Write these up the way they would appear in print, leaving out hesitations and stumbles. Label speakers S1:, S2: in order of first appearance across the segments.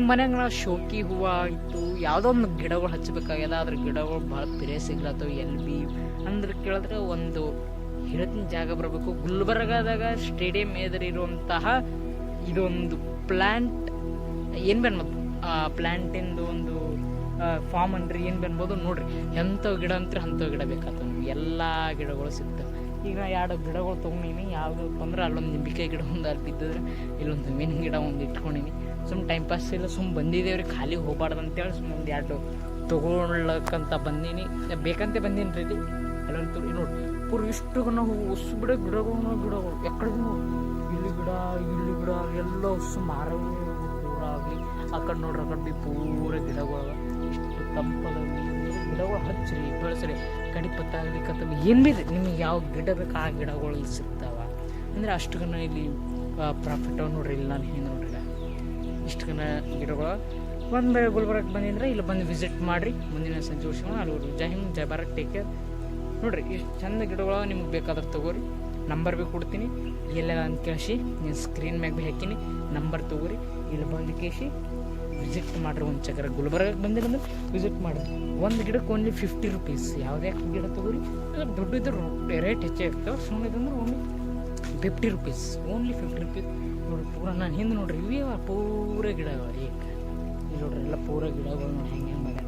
S1: ಮನ್ಯಾಗ ನಾವು ಶೋಕಿ ಹೂವು ಆಯಿತು ಯಾವುದೋ ಒಂದು ಗಿಡಗಳು ಹಚ್ಚಬೇಕಾಗ್ಯದ. ಅದ್ರ ಗಿಡಗಳು ಭಾಳ ಪಿರೇ ಸಿಗ್ಲತ್ತವ. ಎಲ್ಲಿ ಬಿ ಅಂದ್ರೆ ಕೇಳಿದ್ರೆ ಒಂದು ಹೇಳ್ತೀನಿ ಜಾಗ ಬರಬೇಕು. ಗುಲ್ಬರ್ಗಾದಾಗ ಸ್ಟೇಡಿಯಂ ಎದುರಿರುವಂತಹ ಇದೊಂದು ಪ್ಲ್ಯಾಂಟ್ ಏನು ಬೆನ್ಬೋದು, ಪ್ಲ್ಯಾಂಟಿಂದು ಒಂದು ಫಾರ್ಮ್ ಅನ್ರಿ ಏನು ಬೆನ್ಬೋದು ನೋಡ್ರಿ. ಎಂಥವು ಗಿಡ ಅಂತೀರಿ ಅಂಥವು ಗಿಡ ಬೇಕಾಗ್ತವೆ ನಮ್ಗೆ. ಎಲ್ಲ ಗಿಡಗಳು ಸಿಗ್ತವೆ. ಈಗ 2 ಗಿಡಗಳು ತೊಗೊಂಡಿನಿ. ಯಾವುದಪ್ಪ ಅಂದ್ರೆ ಅಲ್ಲೊಂದು ನಿಂಬಿಕಾಯಿ ಗಿಡ ಒಂದು ಅಲ್ಲಿ ಬಿದ್ದಿದ್ರೆ, ಇಲ್ಲೊಂದು ಮೀನಿನ ಗಿಡ ಒಂದು ಇಟ್ಕೊಂಡಿನಿ. ಸುಮ್ಮನೆ ಟೈಮ್ ಪಾಸ್ ಇಲ್ಲ, ಸುಮ್ಮನೆ ಬಂದಿದ್ದೇವ್ರಿ, ಖಾಲಿ ಹೋಗ್ಬಾರ್ದು ಅಂತೇಳಿ ಸುಮ್ಮನೆ ಒಂದು 2 ತೊಗೊಳಕ್ಕಂತ ಬಂದೀನಿ. ಬೇಕಂತೆ ಬಂದೀನಿ ರೀ. ಅಲ್ಲಂತೂ ನೋಡಿ ಪೂರ ಇಷ್ಟು ನಾವು ಹೊಸ ಬಿಡ ಗಿಡಗಳು ಎಕಡೆ ನೋಡಿ, ಇಲ್ಲಿ ಗಿಡ ಎಲ್ಲ ಹೊಸ ಮಾರವು ಪೂರ ಆಗಲಿ. ಆ ಕಡೆ ನೋಡ್ರಿ, ಆ ಕಡೆ ಬಿ ಪೂರ ಗಿಡಗಳು ಇಷ್ಟು ತಂಪದಾಗಲಿ. ಗಿಡಗಳು ಹಚ್ಚಿರಿ, ಬೆಳೆಸ್ರಿ. ಕಡಿ ಪತ್ತ ಆಗಲಿ ಕತ್ತವಿ ಏನು ಬಿ ನಿಮಗೆ ಯಾವ ಗಿಡ ಬೇಕು ಆ ಗಿಡಗಳು ಸಿಗ್ತಾವ. ಅಂದರೆ ಅಷ್ಟುಗನ ಇಲ್ಲಿ ಪ್ರಾಫಿಟ್ ನೋಡ್ರಿ. ಇಲ್ಲಿ ನಾನು ಹಿಂಗೆ ನೋಡ್ರಿ ಇಷ್ಟುಗನ ಗಿಡಗಳು. ಒಂದು ಗುಲ್ಬರ್ಗಕ್ಕೆ ಬಂದಿಂದ್ರೆ ಇಲ್ಲಿ ಬಂದು ವಿಸಿಟ್ ಮಾಡಿರಿ. ಮುಂದಿನ ಸಂಜೆ ವರ್ಷ ಅಲ್ಲಿ ಜೈ ಹಿಂದ್, ಜೈ ಭಾರತ್, ಟೇಕ್ ಕೇರ್. ನೋಡಿರಿ ಇಷ್ಟು ಚಂದ ಗಿಡಗಳು ನಿಮ್ಗೆ ಬೇಕಾದ್ರೆ ತೊಗೋರಿ. ನಂಬರ್ ಭೀ ಕೊಡ್ತೀನಿ, ಎಲ್ಲ ಅಂತ ಕೇಳಿಸಿ ನೀವು ಸ್ಕ್ರೀನ್ ಮ್ಯಾಗ ಭೀ ಹಾಕೀನಿ. ನಂಬರ್ ತೊಗೋರಿ, ಇಲ್ಲಿ ಬಂದು ಕೇಸಿ ವಿಸಿಟ್ ಮಾಡಿರಿ. ಒಂದು ಚಕ್ರ ಗುಲ್ಬರ್ಗಕ್ಕೆ ಬಂದಿರಂದ್ರೆ ವಿಸಿಟ್ ಮಾಡಿರಿ. ಒಂದು ಗಿಡಕ್ಕೆ ಓನ್ಲಿ 50 ರೂಪೀಸ್. ಯಾವುದೇ ಗಿಡ ತೊಗೋರಿ, ದೊಡ್ಡದಿದ್ರೆ ರೇಟ್ ಹೆಚ್ಚೇ ಇರ್ತವೆ. ಸುಮ್ಮನಿದಂದ್ರೆ ಓನ್ಲಿ 50 ರೂಪೀಸ್, ಓನ್ಲಿ 50 ರೂಪೀಸ್. ನೋಡಿ ಪೂರ ನಾನು ಹಿಂದೆ ನೋಡ್ರಿ, ಇವೇ ಪೂರ ಗಿಡ ರೀ. ಇಲ್ಲಿ ನೋಡ್ರಿ ಎಲ್ಲ ಪೂರ ಗಿಡಗಳು ನೋಡಿ ಹೆಂಗೆ ಮಾಡ್ಯಾರ.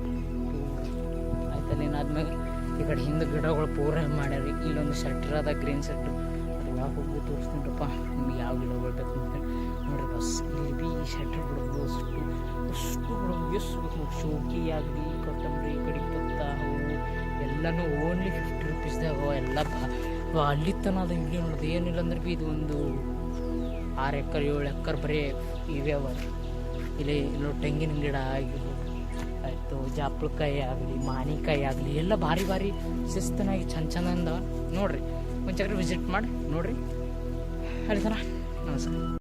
S1: ಆಯ್ತಲ್ಲ, ಏನಾದ್ಮೇಲೆ ಈ ಕಡೆ ಹಿಂದೆ ಗಿಡಗಳು ಪೂರ ಮಾಡ್ಯಾರಿ. ಇಲ್ಲೊಂದು ಶೆಟ್ರ್ ಅದ, ಗ್ರೀನ್ ಶೆಟ್ರ್. ಅದೆಲ್ಲ ಹೋಗಿ ತೋರಿಸ್ತೀನಿರಪ್ಪ ನಿಮ್ಗೆ ಯಾವ ಗಿಡಗಳು ಬೇಕು ಅಂತ ನೋಡ್ರಿ. ಬಸ್ ಇಲ್ಲಿ ಬಿ ಶೆಟ್ರ್ ಬಿಡೋದು ಅಷ್ಟು ಬಿಡೋದು ಎಷ್ಟು ಬೇಕು. ಶೋಕಿ ಆಗಲಿ, ಕೊತ್ತಂಬರಿ, ಕಡಿ ಪತ್ತ, ಹೂವು ಎಲ್ಲನೂ ಓನ್ಲಿ 50 ರೂಪೀಸ್ದಾಗ ಎಲ್ಲ ಅಲ್ಲಿ ತನ ಅದು. ಇಲ್ಲಿ ನೋಡೋದು ಏನಿಲ್ಲ ಅಂದ್ರೆ ಬಿ ಇದು ಒಂದು 6 ಎಕರೆ 7 ಎಕರೆ ಬರೀ ಇವೇ ಅವ. ಇಲ್ಲಿ ನೋಡಿ ತೆಂಗಿನ ಗಿಡ ಆಗಿರ್ಬೋದು, ಆಯಿತು ಜಾಪಳಕಾಯಿ ಆಗಲಿ, ಮಾವಿನಕಾಯಿ ಆಗಲಿ, ಎಲ್ಲ ಭಾರಿ ಶಿಸ್ತನಾಗಿ ಚಂದ ನೋಡ್ರಿ. ಒಂದು ಚಕ್ರ ವಿಸಿಟ್ ಮಾಡಿ ನೋಡ್ರಿ. ಅಲ್ಲಿ ತನ ನಮಸ್ಕಾರ.